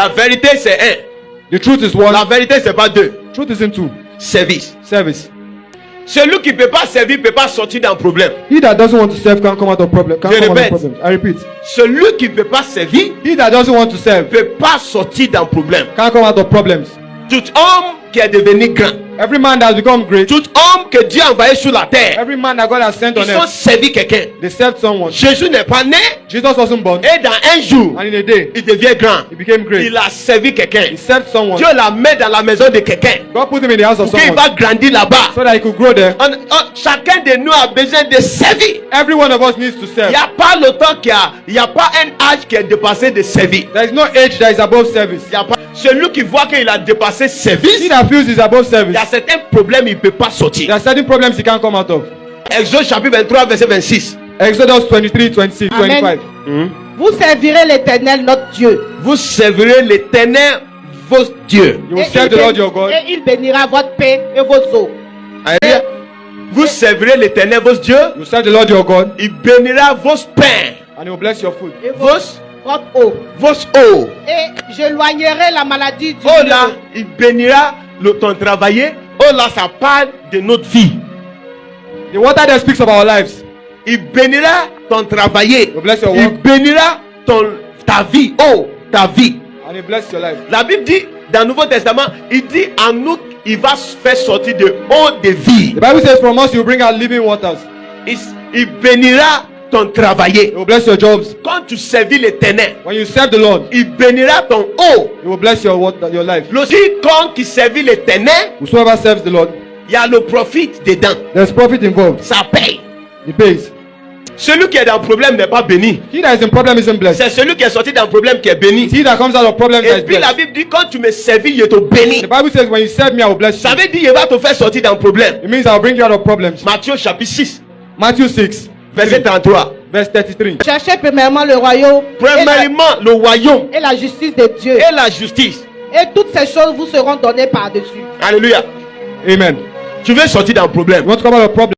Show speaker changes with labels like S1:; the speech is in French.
S1: La vérité c'est un.
S2: The truth is one.
S1: La vérité c'est pas deux.
S2: Truth isn't two.
S1: Service.
S2: Service.
S1: Celui qui ne peut pas servir ne peut pas sortir d'un problème.
S2: He that doesn't want to serve can't come out of problem. Can't
S1: Je
S2: come out of
S1: répète.
S2: problems. I repeat.
S1: Celui qui ne peut pas servir
S2: He that doesn't want to serve
S1: ne peut pas sortir d'un problème.
S2: can't come out of problems.
S1: Tout homme qui est devenu grand,
S2: Every man that has become great,
S1: tout homme que Dieu a envoyé sur la terre,
S2: every man that God has sent on
S1: ils ont
S2: earth,
S1: servi quelqu'un.
S2: they served someone.
S1: Jésus n'est pas né
S2: Jesus wasn't born,
S1: et dans un jour,
S2: and in a day,
S1: il devient grand.
S2: he became great.
S1: Il a servi quelqu'un.
S2: He served someone.
S1: Dieu l'a mis dans la maison de quelqu'un.
S2: God put him in the house of
S1: Qu'il
S2: someone
S1: va grandir là-bas.
S2: so that he could grow there.
S1: Chacun de nous a besoin de servir.
S2: Every one of us needs to
S1: Il
S2: serve.
S1: n'y a pas le temps il n'y a pas un âge qui est dépassé de servir.
S2: There is no age that is above service.
S1: Il y a pas, celui qui voit qu'il a dépassé service,
S2: He that feels is above
S1: il
S2: service.
S1: y a certains problèmes il ne peut pas
S2: There
S1: sortir.
S2: are certain problems he can't come out of.
S1: Exode chapitre 23 verset 26.
S2: Exodus 23, 26,
S3: Amen.
S2: 25.
S3: Vous servirez l'Éternel, notre Dieu.
S1: Vous servirez l'Éternel, votre Dieu.
S2: You will serve the Lord your God.
S3: Et il bénira votre paix et vos eaux.
S1: Alléluia. Vous servirez l'Éternel, votre Dieu.
S2: You will serve the Lord your God,
S1: Il bénira vos pains,
S2: and he will bless your food.
S3: Et
S1: vos
S3: votre eau.
S1: eaux.
S3: Et j'éloignerai la maladie du
S1: Oh
S3: lieu.
S1: là, il bénira ton travailler. Oh là, ça parle de notre vie.
S2: The water that speaks of our lives.
S1: Il bénira ton travailler.
S2: He will bless your
S1: Il
S2: work,
S1: bénira ta vie. Oh, ta vie.
S2: and he will bless your life.
S1: La Bible dit, dans le Nouveau Testament, il dit en nous, il va faire sortir de eau de vie.
S2: The Bible says from us you will bring out living waters.
S1: Il bénira ton travailler.
S2: He will bless your jobs.
S1: Quand tu servis l'Éternel,
S2: When you serve the Lord,
S1: il bénira ton eau.
S2: he will bless your water, your life.
S1: Quiconque qui servit l'Éternel,
S2: Whosoever serves the Lord,
S1: il y a le profit dedans.
S2: there's profit involved.
S1: Ça paye.
S2: He pays.
S1: Celui qui est dans le problème n'est pas béni.
S2: He that is in problem isn't blessed.
S1: C'est celui qui est sorti d'un problème qui est béni.
S2: He that comes out of problem that
S1: Et
S2: is
S1: puis la
S2: blessed.
S1: Bible dit, quand tu me servis, je te bénis.
S2: The Bible says when you serve me, I will bless you.
S1: Ça veut dire qu'il va te faire sortir d'un problème.
S2: It means I will bring you out of problems.
S1: Matthieu chapitre 6,
S2: Matthew 6,
S1: verset 33.
S2: verse 33.
S3: Cherchez premièrement le royaume
S1: Premièrement, le royaume
S3: et la justice de Dieu.
S1: et la justice.
S3: Et toutes ces choses vous seront données par-dessus.
S1: Alléluia.
S2: Amen.
S1: Tu veux sortir d'un problème.
S2: You want to come out of problem?